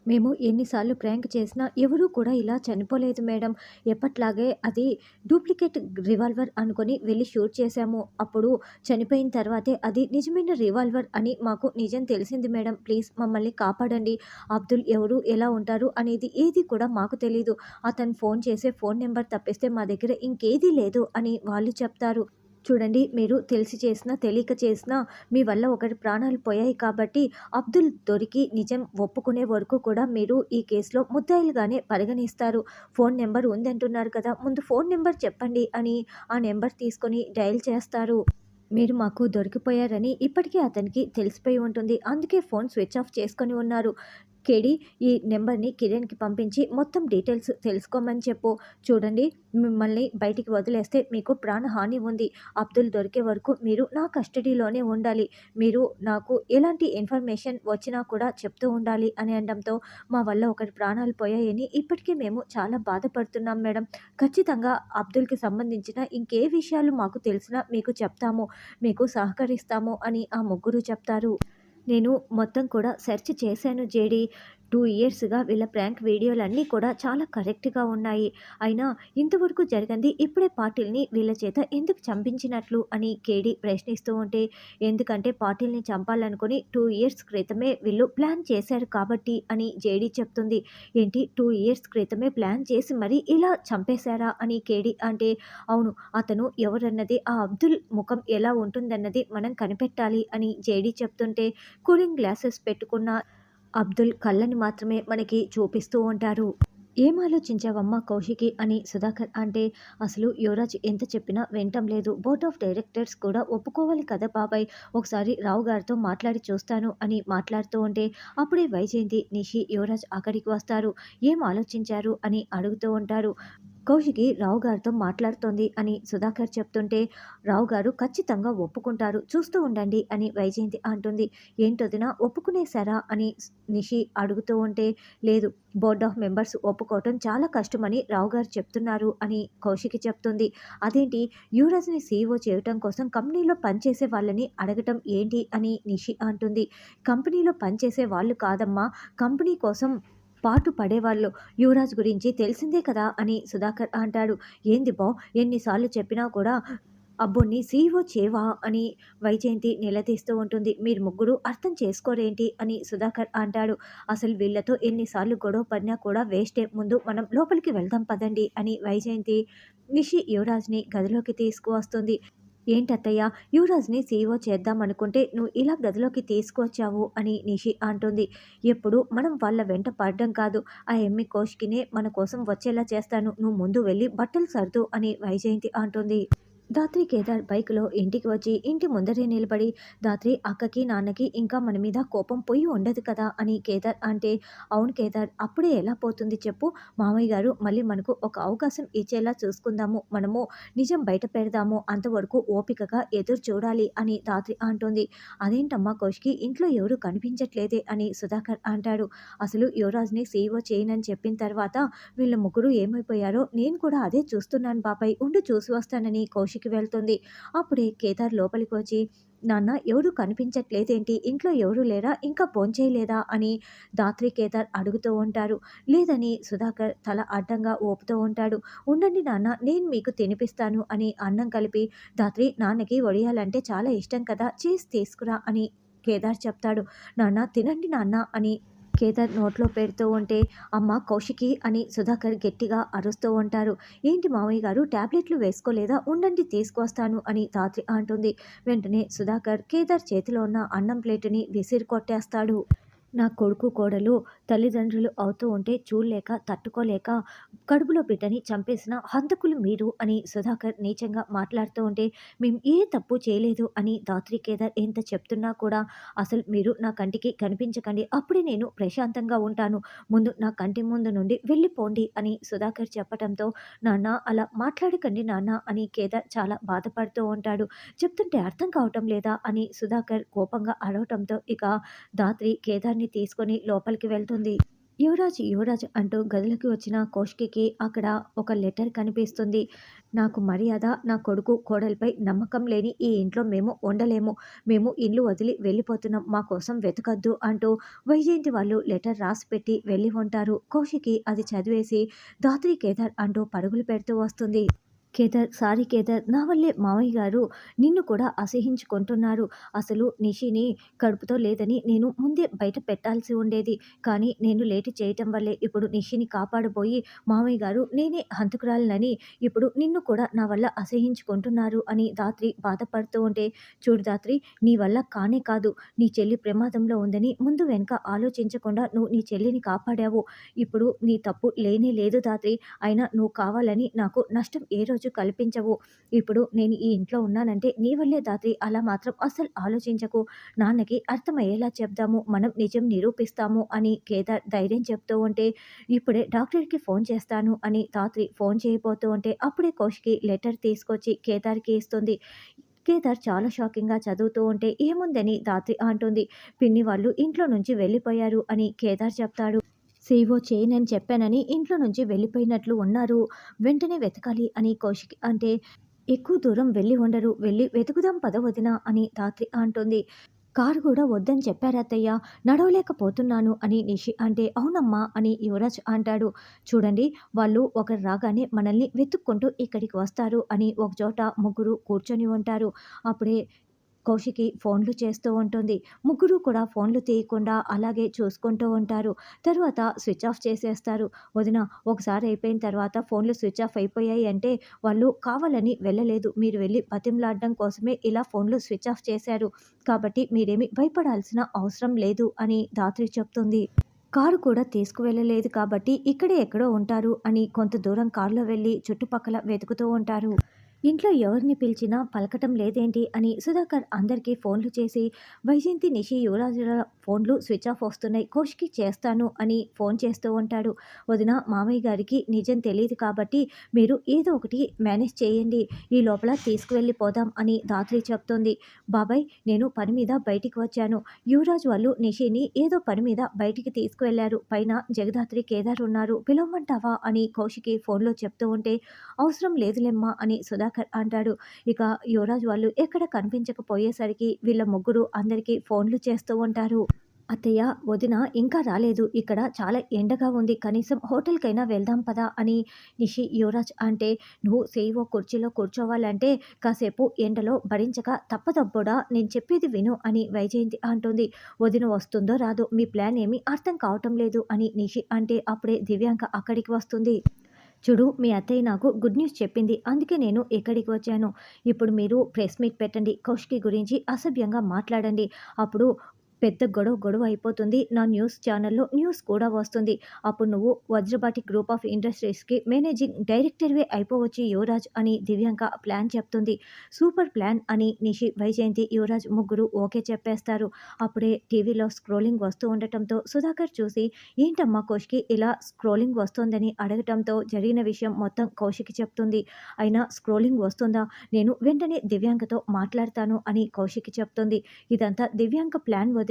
మేము ఎన్నిసార్లు ప్రాంక్ చేసినా ఎవరూ కూడా ఇలా చనిపోలేదు మేడం. ఎప్పట్లాగే అది డూప్లికేట్ రివాల్వర్ అనుకొని వెళ్లి షూట్ చేశాము. అప్పుడు చనిపోయిన తర్వాతే అది నిజమైన రివాల్వర్ అని మాకు నిజం తెలిసింది మేడం. ప్లీజ్ మమ్మల్ని కాపాడండి. అబ్దుల్ ఎవరు, ఎలా ఉంటారు అనేది ఏది కూడా మాకు తెలీదు. అతను ఫోన్ చేసే ఫోన్ నెంబర్ తప్పిస్తే మా దగ్గర ఇంకేదీ లేదు అని వాళ్ళు చెప్తారు. చూడండి, మీరు తెలిసి చేసినా, తెలియక చేసినా మీ వల్ల ఒకరి ప్రాణాలు పోయాయి కాబట్టి అబ్దుల్ దొరికి నిజం ఒప్పుకునే వరకు కూడా మీరు ఈ కేసులో ముద్దాయిలుగానే పరిగణిస్తారు. ఫోన్ నెంబర్ ఉందంటున్నారు కదా! ముందు ఫోన్ నెంబర్ చెప్పండి అని ఆ నెంబర్ తీసుకొని డయల్ చేస్తారు. మీరు మాకు దొరికిపోయారని ఇప్పటికే అతనికి తెలిసిపోయి ఉంటుంది. అందుకే ఫోన్ స్విచ్ ఆఫ్ చేసుకొని ఉన్నారు. కేడీ, ఈ నెంబర్‌ని కిరణ్‌కి పంపించి మొత్తం డీటెయిల్స్ తెలుసుకోమని చెప్పు. చూడండి, మిమ్మల్ని బయటికి వదిలేస్తే మీకు ప్రాణహాని ఉంది. అబ్దుల్ దొరికే వరకు మీరు నా కస్టడీలోనే ఉండాలి. మీరు నాకు ఎలాంటి ఇన్ఫర్మేషన్ వచ్చినా కూడా చెప్తూ ఉండాలి అని అనడంతో, మా వల్ల ఒకరి ప్రాణాలు పోయాయని ఇప్పటికే మేము చాలా బాధపడుతున్నాం మేడం. ఖచ్చితంగా అబ్దుల్‌కి సంబంధించిన ఇంకే విషయాలు మాకు తెలిసినా మీకు చెప్తాము. మీకు సహకరిస్తాము అని ఆ ముగ్గురు చెప్తారు. నేను మొత్తం కూడా సెర్చ్ చేశాను జేడీ. 2 ఇయర్స్‌గా వీళ్ళ ప్రాంక్ వీడియోలన్నీ కూడా చాలా కరెక్ట్‌గా ఉన్నాయి. అయినా ఇంతవరకు జరగంది ఇప్పుడే పాటిల్‌ని వీళ్ళ చేత ఎందుకు చంపించినట్లు అని కేడీ ప్రశ్నిస్తూ ఉంటే, ఎందుకంటే పాటిల్‌ని చంపాలనుకుని 2 ఇయర్స్ క్రితమే వీళ్ళు ప్లాన్ చేశారు కాబట్టి అని జేడీ చెప్తుంది. ఏంటి, 2 ఇయర్స్ క్రితమే ప్లాన్ చేసి మరీ ఇలా చంపేశారా అని కేడీ అంటే, అవును, అతను ఎవరన్నది, ఆ అబ్దుల్ ముఖం ఎలా ఉంటుందన్నది మనం కనిపెట్టాలి అని జేడీ చెప్తుంటే, కూలింగ్ గ్లాసెస్ పెట్టుకున్న అబ్దుల్ కళ్ళని మాత్రమే మనకి చూపిస్తూ ఉంటారు. "ఏం ఆలోచించావమ్మా కౌశికి" అని సుధాకర్ అంటే, అసలు యువరాజ్ ఎంత చెప్పినా వినటం లేదు. బోర్డ్ ఆఫ్ డైరెక్టర్స్ కూడా ఒప్పుకోవాలి కదా బాబాయ్! ఒకసారి రావు గారితో మాట్లాడి చూస్తాను అని మాట్లాడుతూ ఉంటే, అప్పుడే వైజయంతి, నిషి, యువరాజ్ అక్కడికి వస్తారు. ఏం ఆలోచించారు అని అడుగుతూ ఉంటారు. కౌశికి రావు గారితో మాట్లాడుతోంది అని సుధాకర్ చెప్తుంటే, రావు గారు ఖచ్చితంగా ఒప్పుకుంటారు, చూస్తూ ఉండండి అని వైజయంతి అంటుంది. ఏంటొదినా, ఒప్పుకునేశారా అని నిషి అడుగుతూ ఉంటే, లేదు, బోర్డ్ ఆఫ్ మెంబర్స్ ఒప్పుకోవటం చాలా కష్టమని రావు గారు చెప్తున్నారు అని కౌశికి చెప్తుంది. అదేంటి, యువరాజ్ని సీఈఓ చేయటం కోసం కంపెనీలో పనిచేసే వాళ్ళని అడగటం ఏంటి అని నిషి అంటుంది. కంపెనీలో పనిచేసే వాళ్ళు కాదమ్మా, కంపెనీ కోసం పాటు పడేవాళ్ళు. యువరాజ్ గురించి తెలిసిందే కదా అని సుధాకర్ అంటాడు. ఏంది బావ్, ఎన్నిసార్లు చెప్పినా కూడా అబ్బుని సీఈఓ చేయవా అని వైజయంతి నిలదీస్తూ ఉంటుంది. మీరు ముగ్గురు అర్థం చేసుకోరేంటి అని సుధాకర్ అంటాడు. అసలు వీళ్ళతో ఎన్నిసార్లు గొడవ పడినా కూడా వేస్టే, ముందు మనం లోపలికి వెళ్దాం పదండి అని వైజయంతి నిషి యువరాజ్ని గదిలోకి తీసుకువస్తుంది. ఏంటత్తయ్య, యువరాజ్ని సీఈఓ చేద్దామనుకుంటే నువ్వు ఇలా గదిలోకి తీసుకువచ్చావు అని నిషి అంటుంది. ఎప్పుడు మనం వాళ్ళ వెంట పడడం కాదు, ఆ ఎమ్మి కోష్కినే మన కోసం వచ్చేలా చేస్తాను. నువ్వు ముందు వెళ్ళి బట్టలు సర్దు అని వైజయంతి అంటుంది. ధాత్రి కేదార్ బైక్‌లో ఇంటికి వచ్చి ఇంటి ముందరే నిలబడి, ధాత్రి, అక్కకి, నాన్నకి ఇంకా మన మీద కోపం పొయ్యి ఉండదు కదా అని కేదార్ అంటే, అవును కేదార్, అప్పుడే ఎలా పోతుంది చెప్పు. మామయ్య గారు మళ్ళీ మనకు ఒక అవకాశం ఇచ్చేలా చూసుకుందాము. మనము నిజం బయట పెడదాము. అంతవరకు ఓపికగా ఎదురు చూడాలి అని ధాత్రి అంటోంది. అదేంటమ్మా కౌశికి, ఇంట్లో ఎవరు కనిపించట్లేదే అని సుధాకర్ అంటాడు. అసలు యువరాజ్‌ని సీఈఓ చేయనని చెప్పిన తర్వాత వీళ్ళ ముగ్గురు ఏమైపోయారో నేను కూడా అదే చూస్తున్నాను బాబాయ్. ఉండు చూసి వస్తానని కౌశికి వెళ్తుంది. అప్పుడే కేదార్ లోపలికి వచ్చి, నాన్న, ఎవరు కనిపించట్లేదేంటి? ఇంట్లో ఎవరు లేరా? ఇంకా భోంచేయలేదా అని ధాత్రి, కేదార్ అడుగుతూ ఉంటారు. లేదని సుధాకర్ తల అడ్డంగా ఊపుతూ ఉంటాడు. ఉండండి నాన్న, నేను మీకు తినిపిస్తాను అని అన్నం కలిపి, ధాత్రి, నాన్నకి వడియాలంటే చాలా ఇష్టం కదా, చేసి తీసుకురా అని కేదార్ చెప్తాడు. నాన్న తినండి నాన్న అని కేదార్ నోట్లో పెడుతూ ఉంటే, అమ్మ కౌశికి అని సుధాకర్ గట్టిగా అరుస్తూ ఉంటారు. ఏంటి మామయ్య గారు, టాబ్లెట్లు వేసుకోలేదా? ఉండండి తీసుకొస్తాను అని ధాత్రి అంటుంది. వెంటనే సుధాకర్ కేదార్ చేతిలో ఉన్న అన్నం ప్లేటుని విసిరి కొట్టేస్తాడు. నా కొడుకు కోడలు తల్లిదండ్రులు అవుతూ ఉంటే చూడలేక, తట్టుకోలేక కడుపులో బిడ్డని చంపేసిన హంతకులు మీరు అని సుధాకర్ నీచంగా మాట్లాడుతూ ఉంటే, మేము ఏ తప్పు చేయలేదు అని ధాత్రి, కేదార్ ఎంత చెప్తున్నా కూడా, అసలు మీరు నా కంటికి కనిపించకండి, అప్పుడే నేను ప్రశాంతంగా ఉంటాను. ముందు నా కంటి ముందు నుండి వెళ్ళిపోండి అని సుధాకర్ చెప్పటంతో, నాన్న అలా మాట్లాడకండి నాన్న అని కేదార్ చాలా బాధపడుతూ ఉంటాడు. చెప్తుంటే అర్థం కావటం లేదా అని సుధాకర్ కోపంగా అరవటంతో ఇక ధాత్రి కేదార్‌ని తీసుకొని లోపలికి వెళ్తుంది. యువరాజ్ యువరాజ్ అంటూ గదిలోకి వచ్చిన కౌశికి అక్కడ ఒక లెటర్ కనిపిస్తుంది. నాకు మర్యాద, నా కొడుకు కోడలిపై నమ్మకం లేని ఈ ఇంట్లో మేము ఉండలేము. మేము ఇల్లు వదిలి వెళ్ళిపోతున్నాం. మా కోసం వెతకద్దు అంటూ వైజయంతి వాళ్ళు లెటర్ రాసి పెట్టి వెళ్ళి ఉంటారు. కౌశికి అది చదివేసి ధాత్రి కేదార్ అంటూ పరుగులు పెడుతూ వస్తుంది. కేదార్, సారీ కేదార్, నా వల్లే మావయ్య గారు నిన్ను కూడా అసహించుకుంటున్నారు. అసలు నిషిని కడుపుతో లేదని నేను ముందే బయట పెట్టాల్సి ఉండేది. కానీ నేను లేటు చేయటం వల్లే ఇప్పుడు నిషిని కాపాడబోయి మావయ్య గారు నేనే హంతకురాలినని ఇప్పుడు నిన్ను కూడా నా వల్ల అసహించుకుంటున్నారు అని ధాత్రి బాధపడుతూ ఉంటే, చూడు ధాత్రి, నీ వల్ల కానే కాదు. నీ చెల్లి ప్రమాదంలో ఉందని ముందు వెనక ఆలోచించకుండా నువ్వు నీ చెల్లిని కాపాడావు. ఇప్పుడు నీ తప్పు లేనే లేదు ధాత్రి. అయినా నువ్వు కావాలని నాకు నష్టం ఏ రోజు కల్పించవు. ఇప్పుడు నేను ఈ ఇంట్లో ఉన్నానంటే నీ వల్లే ధాత్రి. అలా మాత్రం అస్సలు ఆలోచించకు. నాన్నకి అర్థమయ్యేలా చెప్దాము. మనం నిజం నిరూపిస్తాము అని కేదార్ ధైర్యం చెప్తూ ఉంటే, ఇప్పుడే డాక్టర్కి ఫోన్ చేస్తాను అని ధాత్రి ఫోన్ చేయబోతూ ఉంటే అప్పుడే కౌశికి లెటర్ తీసుకొచ్చి కేదార్కి ఇస్తుంది. కేదార్ చాలా షాకింగ్గా చదువుతూ ఉంటే ఏముందని ధాత్రి అంటుంది. పిన్ని వాళ్ళు ఇంట్లో నుంచి వెళ్ళిపోయారు అని కేదార్ చెప్తాడు. సేవో చేయనని చెప్పానని ఇంట్లో నుంచి వెళ్ళిపోయినట్లు ఉన్నారు. వెంటనే వెతకాలి అని కౌశిక్ అంటే, ఎక్కువ దూరం వెళ్ళి ఉండరు. వెళ్ళి వెతుకుదాం పద వదినా అని ధాత్రి అంటుంది. కారు కూడా వద్దని చెప్పారత్తయ్య, నడవలేకపోతున్నాను అని నిషి అంటే, అవునమ్మా అని యువరాజ్ అంటాడు. చూడండి, వాళ్ళు ఒకరు రాగానే మనల్ని వెతుక్కుంటూ ఇక్కడికి వస్తారు అని ఒకచోట ముగ్గురు కూర్చొని ఉంటారు. అప్పుడే కౌశికి ఫోన్లు చేస్తూ ఉంటుంది. ముగ్గురు కూడా ఫోన్లు తీయకుండా అలాగే చూసుకుంటూ ఉంటారు. తర్వాత స్విచ్ ఆఫ్ చేసేస్తారు. వదిన, ఒకసారి అయిపోయిన తర్వాత ఫోన్లు స్విచ్ ఆఫ్ అయిపోయాయి అంటే వాళ్ళు కావాలని వెళ్ళలేదు. మీరు వెళ్ళి బతిమలాడడం కోసమే ఇలా ఫోన్లు స్విచ్ ఆఫ్ చేశారు. కాబట్టి మీరేమి భయపడాల్సిన అవసరం లేదు అని ధాత్రి చెప్తుంది. కారు కూడా తీసుకువెళ్ళలేదు కాబట్టి ఇక్కడే ఎక్కడో ఉంటారు అని కొంత దూరం కారులో వెళ్ళి చుట్టుపక్కల వెతుకుతూ ఉంటారు. ఇంట్లో ఎవరిని పిలిచినా పలకటం లేదేంటి అని సుధాకర్ అందరికీ ఫోన్లు చేసి, వైజయంతి, నిషి, యువరాజుల ఫోన్లు స్విచ్ ఆఫ్ వస్తున్నాయి, కౌశికి చేస్తాను అని ఫోన్ చేస్తూ ఉంటాడు. వదిన, మామయ్య గారికి నిజం తెలియదు కాబట్టి మీరు ఏదో ఒకటి మేనేజ్ చేయండి. ఈ లోపల తీసుకువెళ్ళిపోదాం అని ధాత్రి చెప్తోంది. బాబాయ్, నేను పని మీద బయటికి వచ్చాను. యువరాజ్ వాళ్ళు నిషిని ఏదో పని మీద బయటికి తీసుకువెళ్లారు. పైన జగదాత్రి, కేదార్ ఉన్నారు. పిలవమంటావా అని కౌశికి ఫోన్లో చెప్తూ ఉంటే, అవసరం లేదులేమ్మా అని సుధాకర్ అంటాడు. ఇక యువరాజ్ వాళ్ళు ఎక్కడ కనిపించకపోయేసరికి వీళ్ళ ముగ్గురు అందరికీ ఫోన్లు చేస్తూ ఉంటారు. అత్తయ్య, వదిన ఇంకా రాలేదు. ఇక్కడ చాలా ఎండగా ఉంది. కనీసం హోటల్కైనా వెళ్దాం పదా అని నిషి యువరాజ్ అంటే, నువ్వు సేవో కుర్చీలో కూర్చోవాలంటే కాసేపు ఎండలో భరించక తప్పదబ్బోడా, నేను చెప్పేది విను అని వైజయంతి అంటుంది. వదిన వస్తుందో రాదో మీ ప్లాన్ ఏమీ అర్థం కావటం లేదు అని నిషి అంటే అప్పుడే దివ్యాంక అక్కడికి వస్తుంది. చూడు, మీ అత్తయ్య నాకు గుడ్ న్యూస్ చెప్పింది. అందుకే నేను ఇక్కడికి వచ్చాను. ఇప్పుడు మీరు ప్రెస్ మీట్ పెట్టండి. కౌశికి గురించి అసభ్యంగా మాట్లాడండి. అప్పుడు పెద్ద గొడవ అయిపోతుంది. నా న్యూస్ ఛానల్‌లో న్యూస్ కూడా వస్తుంది. అప్పుడు నువ్వు వజ్రపాటి గ్రూప్ ఆఫ్ ఇండస్ట్రీస్‌కి మేనేజింగ్ డైరెక్టర్‌వే అయిపోవచ్చు యువరాజ్ అని దివ్యాంక ప్లాన్ చెప్తుంది. సూపర్ ప్లాన్ అని నిషి, వైజయంతి, యువరాజ్ ముగ్గురు ఓకే చెప్పేస్తారు. అప్పుడే టీవీలో స్క్రోలింగ్ వస్తూ ఉండటంతో సుధాకర్ చూసి, ఏంటమ్మా కౌశికి ఇలా స్క్రోలింగ్ వస్తోందని అడగటంతో జరిగిన విషయం మొత్తం కౌశికి చెప్తుంది. అయినా స్క్రోలింగ్ వస్తుందా? నేను వెంటనే దివ్యాంకతో మాట్లాడతాను అని కౌశికి చెప్తుంది. ఇదంతా దివ్యాంక ప్లాన్ వదినా.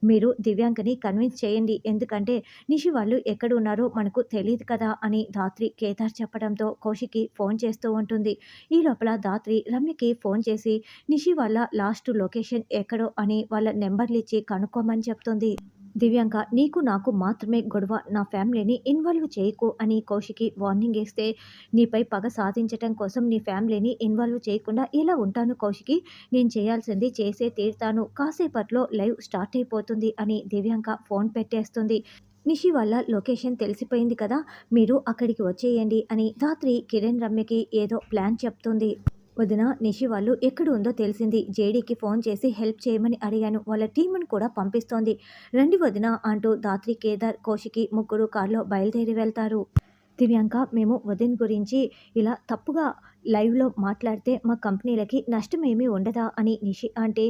మీరు దివ్యాంకని కన్విన్స్ చేయండి. ఎందుకంటే నిషి వాళ్ళు ఎక్కడ ఉన్నారో మనకు తెలియదు కదా అని ధాత్రి, కేదార్ చెప్పడంతో కౌశికి ఫోన్ చేస్తూ ఉంటుంది. ఈ లోపల ధాత్రి రమ్యకి ఫోన్ చేసి నిషి వాళ్ళ లాస్ట్ లొకేషన్ ఎక్కడో అని వాళ్ళ నెంబర్లిచ్చి కనుక్కోమని చెప్తుంది. దివ్యాంక, నీకు నాకు మాత్రమే గొడవ, నా ఫ్యామిలీని ఇన్వాల్వ్ చేయకు అని కౌశికి వార్నింగ్ ఇస్తే, నీపై పగ సాధించటం కోసం నీ ఫ్యామిలీని ఇన్వాల్వ్ చేయకుండా ఎలా ఉంటాను కౌశికి? నేను చేయాల్సింది చేసే తీరుతాను. కాసేపట్లో లైవ్ స్టార్ట్ అయిపోతుంది అని దివ్యాంక ఫోన్ పెట్టేస్తుంది. నిషి వాళ్ళ లొకేషన్ తెలిసిపోయింది కదా, మీరు అక్కడికి వచ్చేయండి అని ధాత్రి కిరణ్, రమ్యకి ఏదో ప్లాన్ చెప్తుంది. వదిన, నిషి వాళ్ళు ఎక్కడ ఉందో తెలిసింది. జేడీకి ఫోన్ చేసి హెల్ప్ చేయమని అడిగాను. వాళ్ళ టీంను కూడా పంపిస్తోంది. రండి వదిన అంటూ ధాత్రి, కేదార్, కౌశికి ముగ్గురు కారులో బయలుదేరి వెళ్తారు. దివ్యాంక, మేము వదిన్ గురించి ఇలా తప్పుగా లైవ్లో మాట్లాడితే మా కంపెనీలకి నష్టమేమీ ఉండదా అని నిషి అంటే,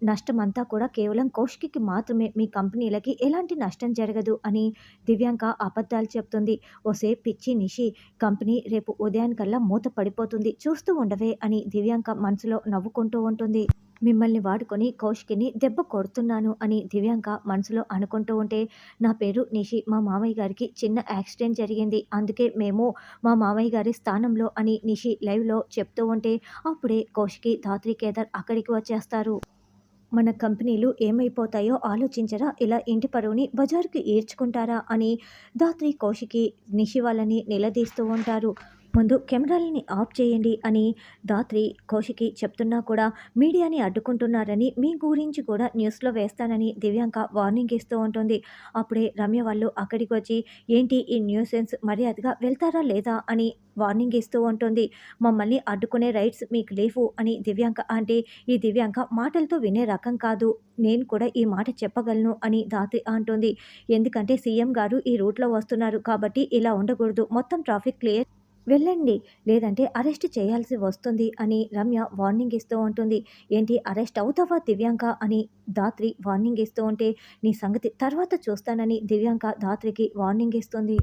నష్టమంతా కూడా కేవలం కౌశికి మాత్రమే, మీ కంపెనీలకి ఎలాంటి నష్టం జరగదు అని దివ్యాంక అబద్ధాలు చెప్తుంది. ఓసే పిచ్చి నిషి, కంపెనీ రేపు ఉదయానికల్లా మూత పడిపోతుంది, చూస్తూ ఉండవే అని దివ్యాంక మనసులో నవ్వుకుంటూ ఉంటుంది. మిమ్మల్ని వాడుకొని కౌశికిని దెబ్బ కొడుతున్నాను అని దివ్యాంక మనసులో అనుకుంటూ ఉంటే, నా పేరు నిషి. మా మామయ్య గారికి చిన్న యాక్సిడెంట్ జరిగింది. అందుకే మేము మా మామయ్య గారి స్థానంలో అని నిషి లైవ్‌లో చెప్తూ ఉంటే, అప్పుడే కౌశికి, ధాత్రి, కేదార్ అక్కడికి వచ్చేస్తారు. మన కంపెనీలు ఏమైపోతాయో ఆలోచించరా? ఇలా ఇంటి పరువుని బజారుకి ఈడ్చుకుంటారా? అని ధాత్రి, కౌశికి, నిషి వాళ్ళని నిలదీస్తూ ఉంటారు. ముందు కెమెరాలని ఆఫ్ చేయండి అని ధాత్రి, కౌశికి చెప్తున్నా కూడా మీడియాని అడ్డుకుంటున్నారని, మీ గురించి కూడా న్యూస్‌లో వేస్తానని దివ్యాంక వార్నింగ్ ఇస్తూ ఉంటుంది. అప్పుడే రమ్య వాళ్ళు అక్కడికి వచ్చి, ఏంటి ఈ న్యూసెన్స్, మర్యాదగా వెళ్తారా లేదా అని వార్నింగ్ ఇస్తూ ఉంటుంది. మమ్మల్ని అడ్డుకునే రైట్స్ మీకు లేవు అని దివ్యాంక అంటే, ఈ దివ్యాంక మాటలతో వినే రకం కాదు. నేను కూడా ఈ మాట చెప్పగలను అని ధాత్రి అంటుంది. ఎందుకంటే సీఎం గారు ఈ రూట్‌లో వస్తున్నారు కాబట్టి ఇలా ఉండకూడదు. మొత్తం ట్రాఫిక్ క్లియర్ వెళ్ళండి. లేదంటే అరెస్ట్ చేయాల్సి వస్తుంది అని రమ్య వార్నింగ్ ఇస్తూ ఉంటుంది. ఏంటి అరెస్ట్ అవుతావా దివ్యాంక అని ధాత్రి వార్నింగ్ ఇస్తూ ఉంటే, నీ సంగతి తర్వాత చూస్తానని దివ్యాంక ధాత్రికి వార్నింగ్ ఇస్తుంది.